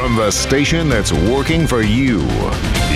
from the station that's working for you.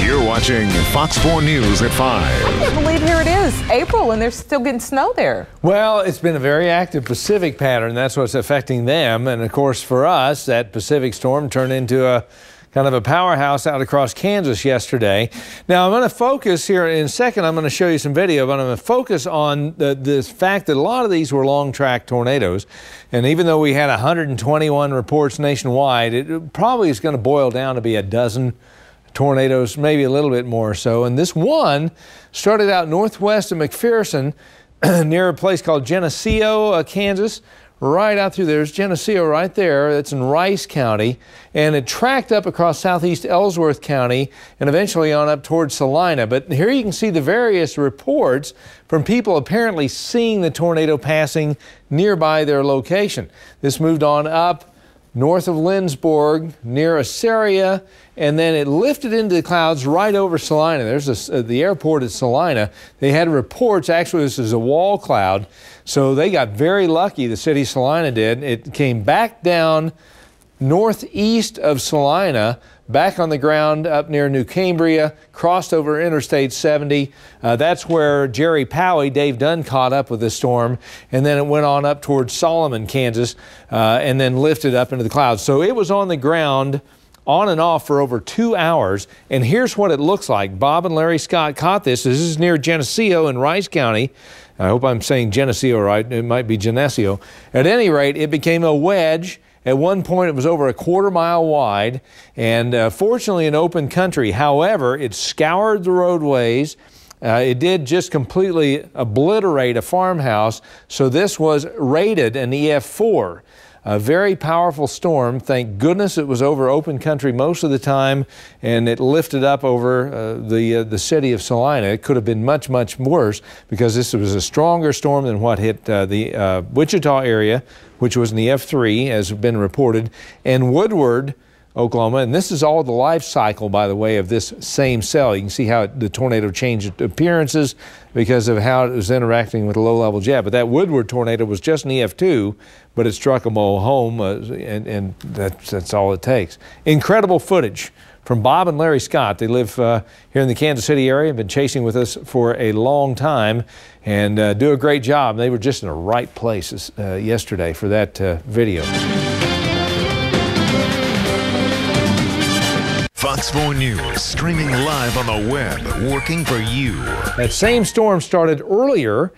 You're watching Fox 4 News at 5. I can't believe here it is, April, and they're still getting snow there. Well, it's been a very active Pacific pattern. That's what's affecting them. And of course, for us, that Pacific storm turned into a kind of a powerhouse out across Kansas yesterday. Now, I'm going to focus here in a second. I'm going to show you some video, but I'm going to focus on this fact that a lot of these were long track tornadoes. And even though we had 121 reports nationwide, it probably is going to boil down to be a dozen tornadoes, maybe a little bit more so. And this one started out northwest of McPherson near a place called Geneseo, Kansas. Right out through there's Geneseo right there. That's in Rice County. And it tracked up across southeast Ellsworth County and eventually on up towards Salina. But here you can see the various reports from people apparently seeing the tornado passing nearby their location. This moved on up north of Lindsborg, near Assyria, and then it lifted into the clouds right over Salina. There's the airport at Salina. They had reports, actually this is a wall cloud, so they got very lucky, the city of Salina did. It came back down northeast of Salina, back on the ground up near New Cambria, crossed over Interstate 70. That's where Jerry Powey, Dave Dunn, caught up with the storm, and then it went on up towards Solomon, Kansas, and then lifted up into the clouds. So it was on the ground on and off for over 2 hours, and here's what it looks like. Bob and Larry Scott caught this. This is near Geneseo in Rice County. I hope I'm saying Geneseo right. It might be Geneseo. At any rate, it became a wedge. At one point, it was over a quarter-mile wide, and fortunately in open country. However, it scoured the roadways. It did just completely obliterate a farmhouse, so this was rated an EF-4. A very powerful storm. Thank goodness it was over open country most of the time, and it lifted up over the city of Salina. It could have been much, much worse because this was a stronger storm than what hit the Wichita area, which was an EF-3, as has been reported, and Woodward, Oklahoma. And this is all the life cycle, by the way, of this same cell. You can see how the tornado changed appearances because of how it was interacting with a low-level jet. But that Woodward tornado was just an EF-2, but it struck them all home, and that's all it takes. Incredible footage from Bob and Larry Scott. They live here in the Kansas City area, have been chasing with us for a long time, and do a great job. They were just in the right places yesterday for that video. Fox 4 News, streaming live on the web, working for you. That same storm started earlier,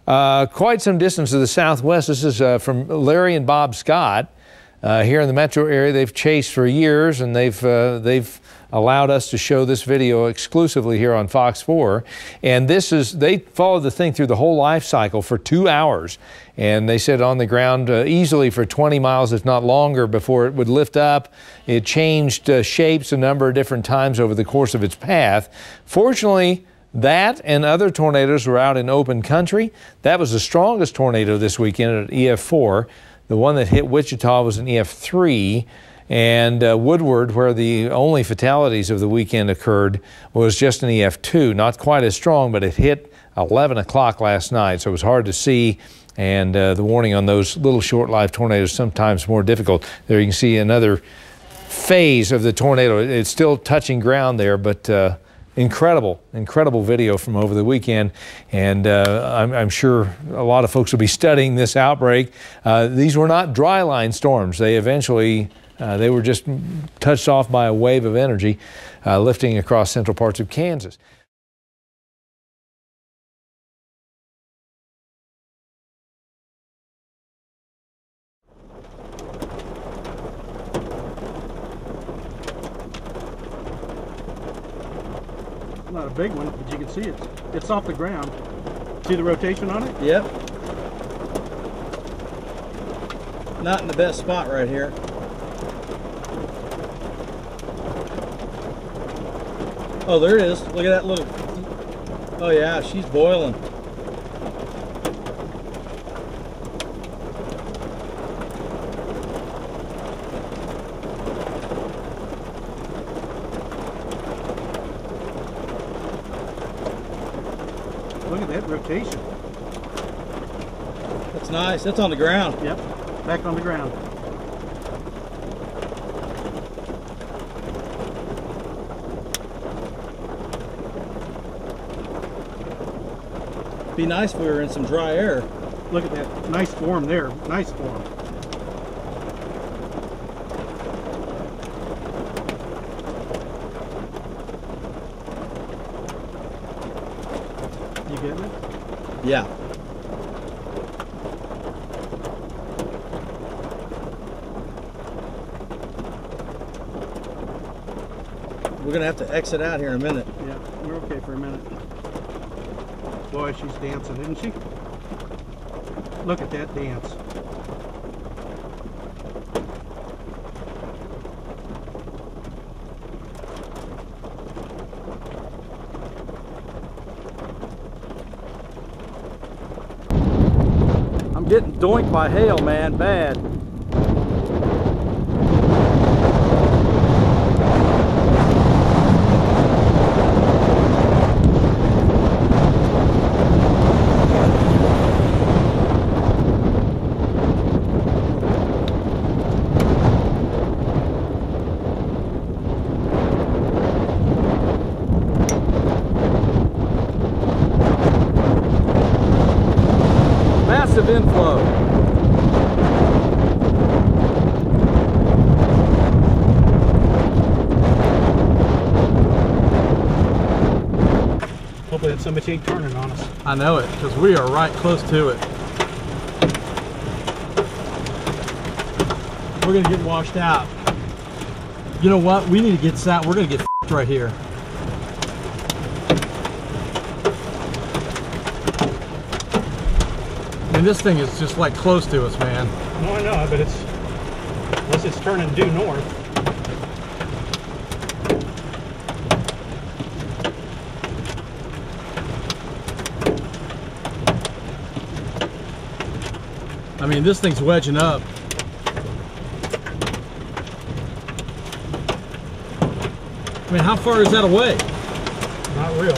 quite some distance to the southwest. This is from Larry and Bob Scott. Here in the metro area, they've chased for years, and they've allowed us to show this video exclusively here on Fox 4. And they followed the thing through the whole life cycle for 2 hours. And they said on the ground easily for 20 miles, if not longer, before it would lift up. It changed shapes a number of different times over the course of its path. Fortunately, that and other tornadoes were out in open country. That was the strongest tornado this weekend at EF-4. The one that hit Wichita was an EF-3, and Woodward, where the only fatalities of the weekend occurred, was just an EF-2. Not quite as strong, but it hit 11 o'clock last night, so it was hard to see, and the warning on those little short-lived tornadoes sometimes more difficult. There you can see another phase of the tornado. It's still touching ground there, but incredible video from over the weekend, and I'm sure a lot of folks will be studying this outbreak. These were not dry line storms. They eventually, they were just touched off by a wave of energy lifting across central parts of Kansas. Not a big one, but you can see it's off the ground. See the rotation on it? Yep. Not in the best spot right here. Oh, there it is. Look at that little. Oh yeah, she's boiling. Look at that rotation. That's nice. That's on the ground. Yep, back on the ground. Be nice if we were in some dry air. Look at that nice form there. Nice form. You getting it? Yeah. We're gonna have to exit out here in a minute. Yeah, we're okay for a minute. Boy, she's dancing, isn't she? Look at that dance. I'm getting doinked by hail, man, bad. Massive inflow. Hopefully that somebody ain't turning on us. I know it, because we are right close to it. We're gonna get washed out. You know what? We need to get out. We're gonna get f***ed right here. I mean, this thing is just like close to us, man. No, I know, but it's unless it's turning due north. I mean, this thing's wedging up. I mean, how far is that away? Not real.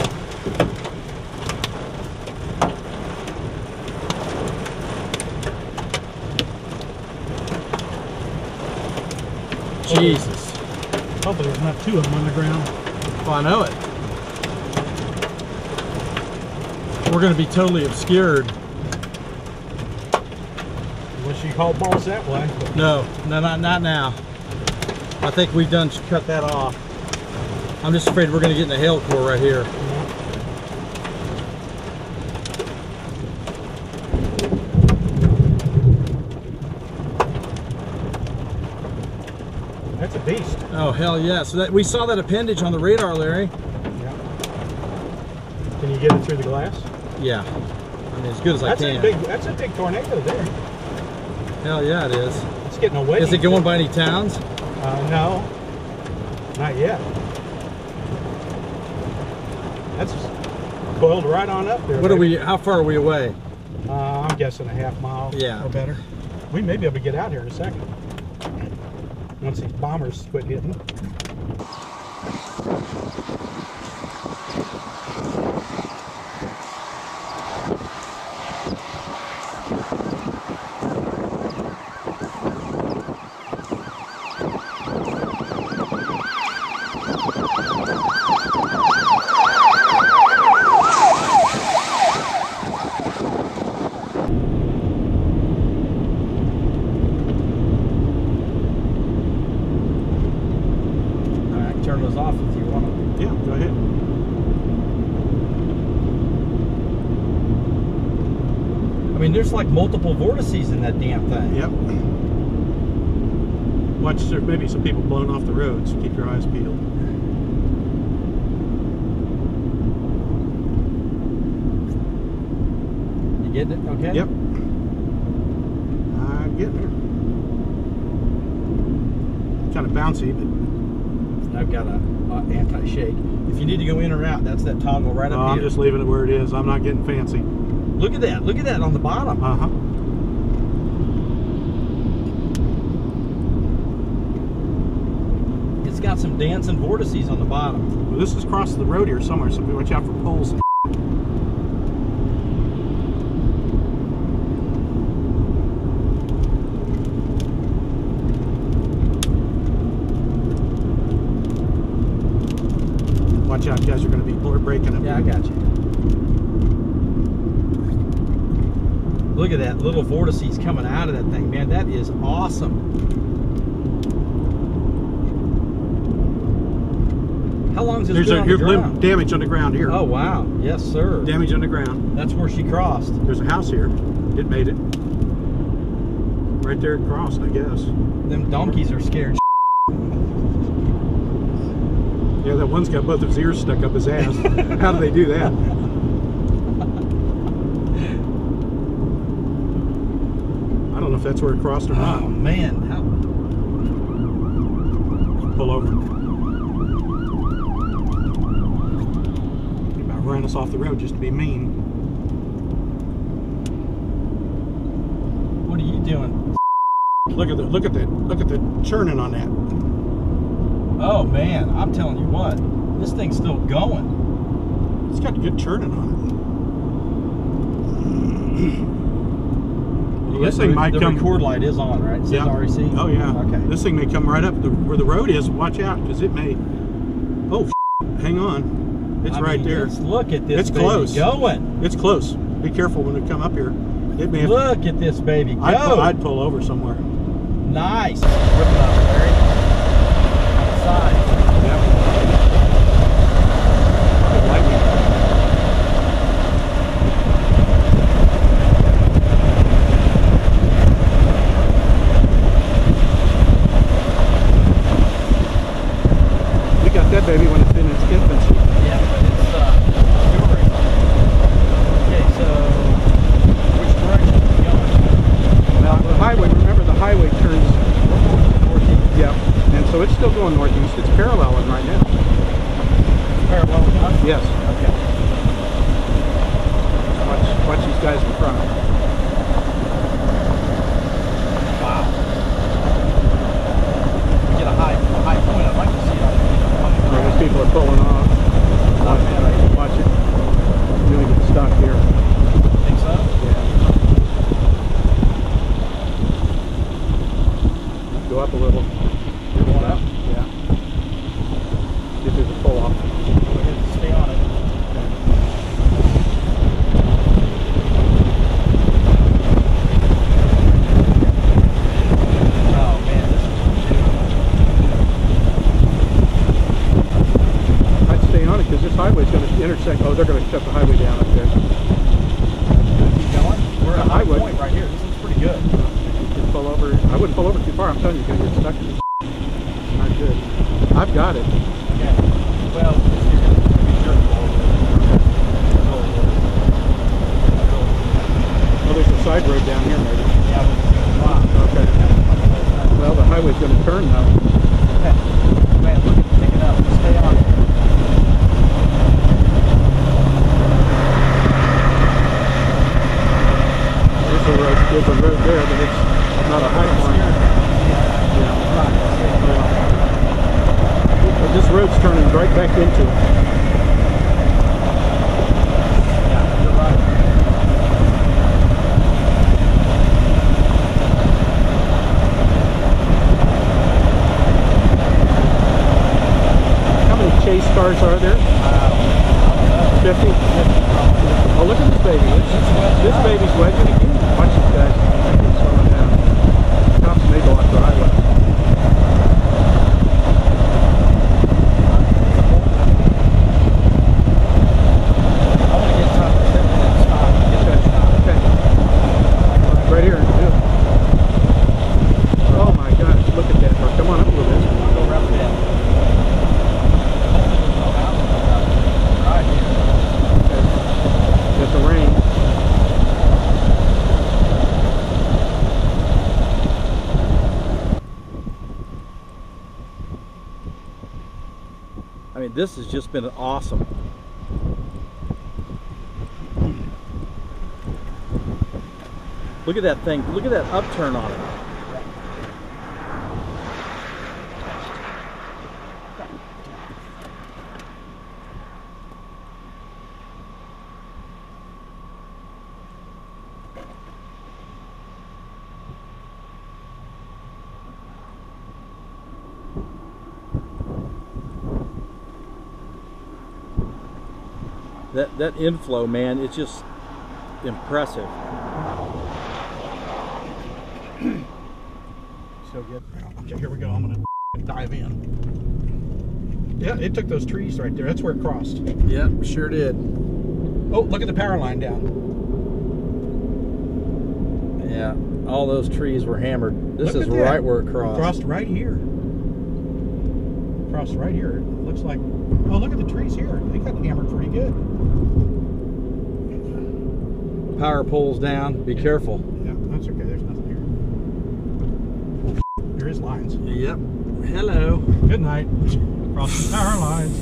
Jesus. Hopefully there's not two of them on the ground. Oh, I know it. We're going to be totally obscured. Unless you call balls that way. No, not now. I think we've done cut that off. I'm just afraid we're going to get in the hail core right here. That's a beast. Oh, hell yeah. So that we saw that appendage on the radar, Larry. Yeah. Can you get it through the glass? Yeah. I mean, as good as I can. That's a big tornado there. Hell yeah, it is. It's getting away. Is it going by any towns? No. Not yet. That's boiled right on up there. What are we, how far are we away? I'm guessing a half mile Yeah. or better. We may be able to get out here in a second. Once these bombers quit hitting. Turn those off if you want them. Yeah, go ahead. I mean, there's like multiple vortices in that damn thing. Yep. Watch, there may be some people blown off the road, so keep your eyes peeled. You getting it? Okay? Yep. I'm getting there. Kind of bouncy, but I've got a anti-shake. If you need to go in or out, that's that toggle right up here. I'm just leaving it where it is. I'm not getting fancy. Look at that. Look at that on the bottom. Uh-huh. It's got some dancing vortices on the bottom. Well, this is across the road here somewhere, so watch out for poles and watch out, guys, you're going to be breaking up. Yeah, I got you. Look at that little vortices coming out of that thing, man. That is awesome. How long has this been on the ground? Damage on the ground here. Oh, wow. Yes, sir. Damage on the ground. That's where she crossed. There's a house here. It made it. Right there it crossed, I guess. Them donkeys are scared. Yeah, that one's got both of his ears stuck up his ass. How do they do that? I don't know if that's where it crossed or not. Oh, man. How... Pull over. He about ran us off the road just to be mean. What are you doing? Look at the churning on that. Oh man, I'm telling you what, this thing's still going. It's got good churning on it. This thing might come. The record light is on, right? It says REC. Oh yeah. Okay. This thing may come right up where the road is. Watch out, because it may. Oh, hang on. It's right there. Look at this. It's close. Going. It's close. Be careful when it come up here. It may. Look at this baby go. I'd pull over somewhere. Nice. Rip it up, Larry. Outside. Yep. Good lightning. We got that baby when it's in its infancy. Yeah, but it's maturing. Okay, so which direction are we going? Now the highway, remember the highway turns Northeast. yeah, and so it's still going northeast. It's paralleling right now. Parallel with us? Yes. Okay. Watch these guys in front. Wow. We get a high point. I'd like to see that. Those people are pulling off. Watch it. You're gonna get stuck here. Think so? Yeah. Go up a little. You're going up? Yeah. See if there's a pull off. Go ahead and stay on it. Oh man, this is beautiful. I'd stay on it because this highway's going to intersect. Oh, they're going to shut the highway down up there. Keep going. We're at a high highway. point right here. This looks pretty good. You can pull over. I wouldn't pull over too far. I'm telling you, you're going to get stuck in this. Not good. I've got it. Yeah. Well, you're going to be sure to pull over. Oh, there's a side road down here, maybe. Yeah, wow. Okay. Well, the highway's going to turn now. Okay. Man, look at it picking up. Stay on it. There's a road there, but it's not a high point. Yeah. But this road's turning right back into it. Yeah, you're right. How many chase cars are there? 50? Oh, look at this baby. This baby's wedging again. Watch these guys. It's slowing down. Cops may go off the highway. I want to get top of the and stop. Get that stop. Okay. Right here. Oh my gosh, look at that. Come on up a little bit. Go around the bend. Right here. Get the rain. I mean, this has just been awesome. Look at that thing. Look at that upturn on it. That inflow, man, it's just impressive. So good. Okay, here we go. I'm gonna dive in. Yeah, it took those trees right there. That's where it crossed. Yep, sure did. Oh, look at the power line down. Yeah, all those trees were hammered. This Look is at right that. where it crossed. Crossed right here. Crossed right here. It looks like. Oh, look at the trees here. They got hammered pretty good. Power poles down. Be careful. Yeah, that's okay. There's nothing here. There is lines. Yep. Hello. Good night. Crossing power lines.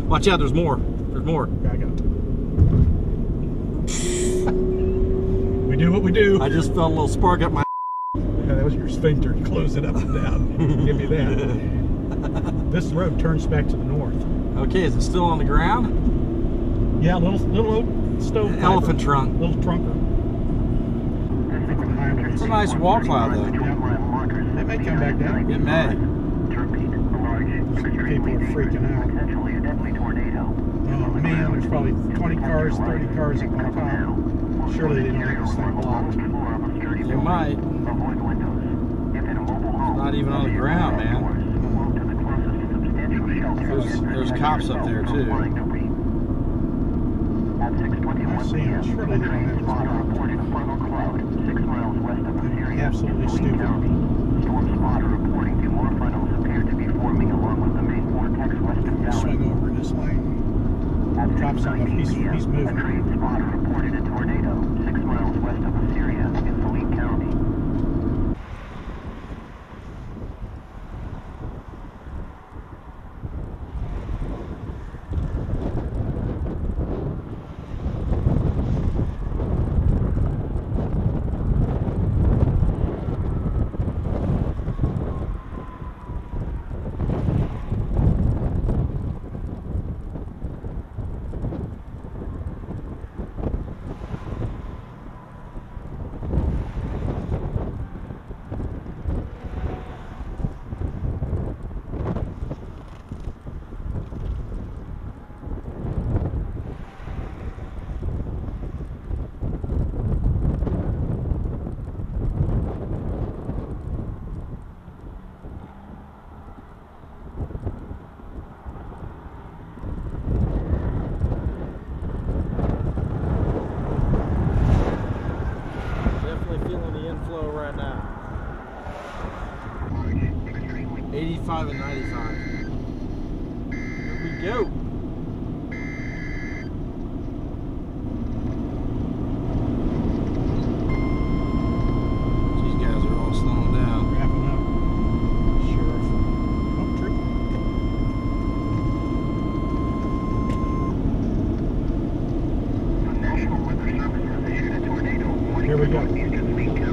Watch out, there's more. There's more. Okay, I got it. We do what we do. I just felt a little spark up my. Yeah, that was your sphincter. Close it up and down. Give me that. This road turns back to the north. Okay, is it still on the ground? Yeah, little old stove. Elephant trunk. Little trunker. It's a nice wall cloud though. Yeah. It may come back down. It may. People are freaking out. Oh man, there's probably 20 cars, 30 cars up on top. Surely they don't have this thing blocked. You might. It's not even on the ground, man. There's cops up there too. I see them. Surely they don't have this blocked. Absolutely stupid. Swing over in this lane. Cops on the he's moving. Reported a tornado 6 miles west of Assyria in Salina County. Definitely feeling the inflow right now. 85 and 95. Here we go. These guys are all slowing down. Wrapping up. Sheriff. Oh, tree. The National Weather Service has issued a tornado warning. Here we go.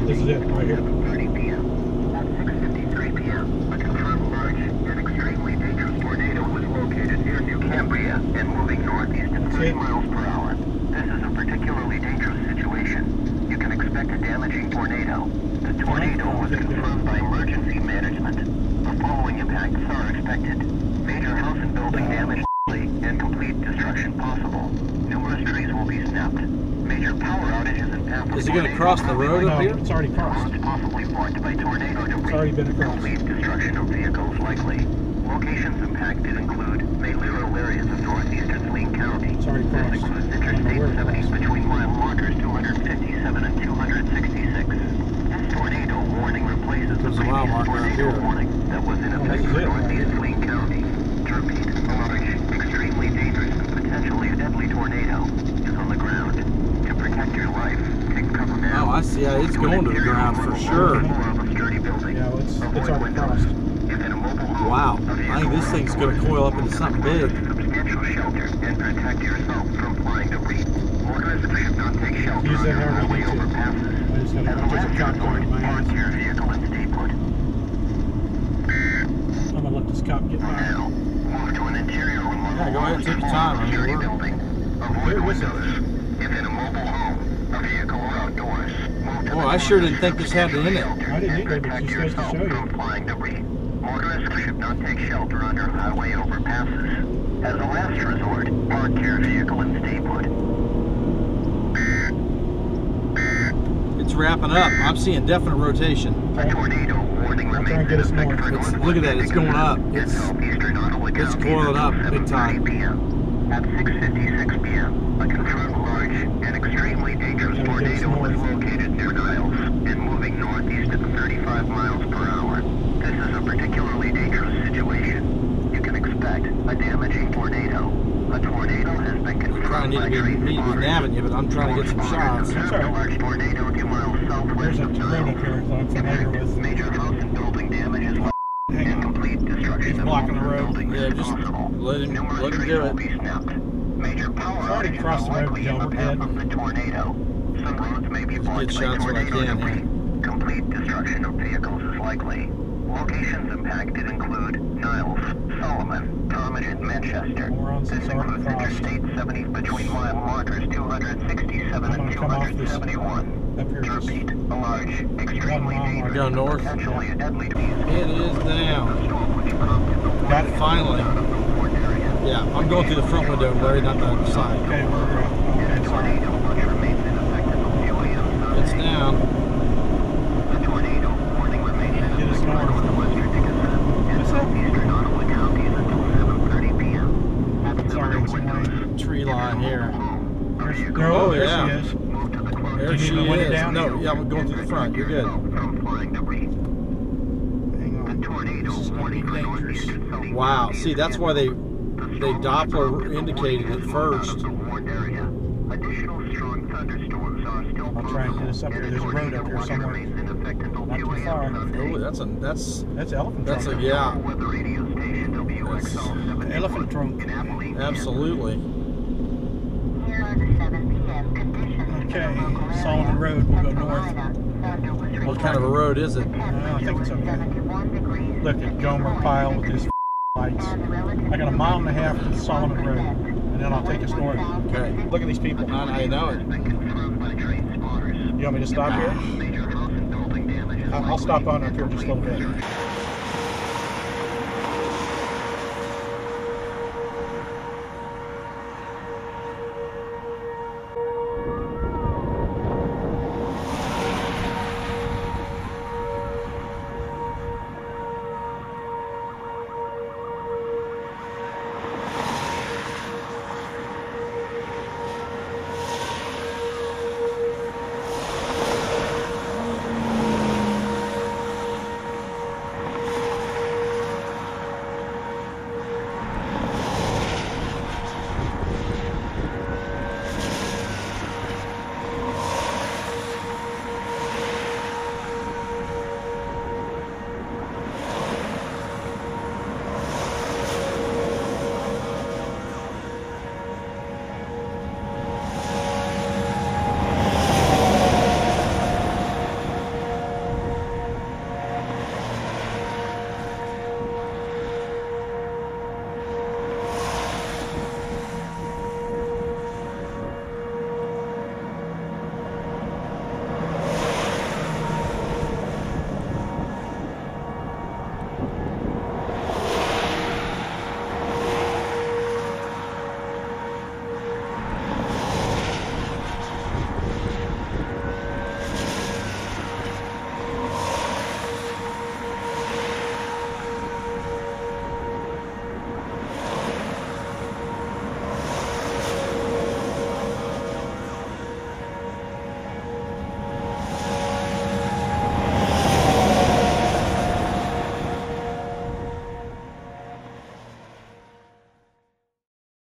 This is it, right here. 30 p.m. At 6:53 p.m., a confirmed large and extremely dangerous tornado was located near New Cambria and moving northeast at 30 miles per hour. This is a particularly dangerous situation. You can expect a damaging tornado. The tornado was confirmed by emergency management. The following impacts are expected. Major house and building damage and complete destruction possible. Numerous trees will be snapped. Major power outages and paths. Is it going to cross the road up No, here? it's already crossed. Possibly formed by tornado debris. It's already been across. Complete destruction of vehicles likely. Locations impacted include mainly rural areas of northeastern Salina County. It's already This crossed. includes I don't know Interstate where it 70 crossed. between mile markers 257 and 266. This tornado warning replaces the There's a mile previous marker up tornado here. warning that was in Oh, effect this is for it, right northeast here. Salina County. To repeat, a large, extremely dangerous and potentially deadly tornado is on the ground. To protect your life, take cover now. Oh, I see. It's going to the ground for sure. Yeah, it's already crossed. Wow. I think this thing's going to coil up into something big. Substantial shelter and protect yourself from flying debris. Motorists should not take shelter Use that under however highway you need to. overpasses. I just got As a a last shotgun resort, in my park hands. your vehicle and stay put. I'm gonna let this cop get by. Now, move to an interior remote Yeah, go ahead, take your time. I mean, security we're- building. Avoid Here, listen. windows. If in a mobile home, a vehicle or outdoors, move to Boy, the I sure didn't think this had it in it. shelter I didn't and either, but protect she's supposed to yourself show you. from flying debris. Motorists should not take shelter under highway overpasses. As a last resort, park your vehicle and stay put. It's it's wrapping up. I'm seeing definite rotation. A tornado warning I'll try and get us north. Look at that, it's going up. It's coiling up big time. At 6:56 p.m., a confirmed large and extremely dangerous tornado was located near Niles and moving northeast at 35 miles per hour. This is a particularly dangerous situation. You can expect a damaging tornado. A tornado has been confirmed by trace spotters. Nabbing you, but I'm trying to get some shots. A large tornado 2 miles southwest of Niles. Major house and building damage is and complete destruction of blocking the road. buildings Yeah, is just possible. let him Numerous trees do will it. be snapped. Major power already outages crossed are the road likely in the with path Gilbert of the tornado. Some roads may be blocked by shots when I tornado can, yeah. debris. Complete destruction of vehicles is likely. Locations impacted include Niles, Solomon, Talmadge, and Manchester. We're on This some sort of includes cross. Interstate 70 between mile markers 267 and come off this 271. up here. To repeat, a large, extremely mile dangerous, Go north. potentially a deadly disease. It is down. Got it. Finally. Yeah, I'm going through the front window, Larry, not the side. Okay, okay, sorry. It's down. Get us north. Sorry, it's rain. Tree line here. Oh, yeah. there she is. There You she need to wind it is. down? No, yeah, I'm going through the front. You're good. Hang on. This is gonna be dangerous. Wow. See, that's why they Doppler indicated it first. Additional strong thunderstorms are still I'll try and get us up here. There's a road up here somewhere. Not too far. Oh, that's elephant a trunk. yeah. Elephant trunk. Absolutely. Okay, Solomon Road. We'll go north. What kind of a road is it? I think it's okay. Look at Gomer Pyle with his lights. I got a mile and a half to Solomon Road, and then I'll take us north. Okay. Look at these people. I know it. You want me to stop here? I'll stop on up here just a little bit.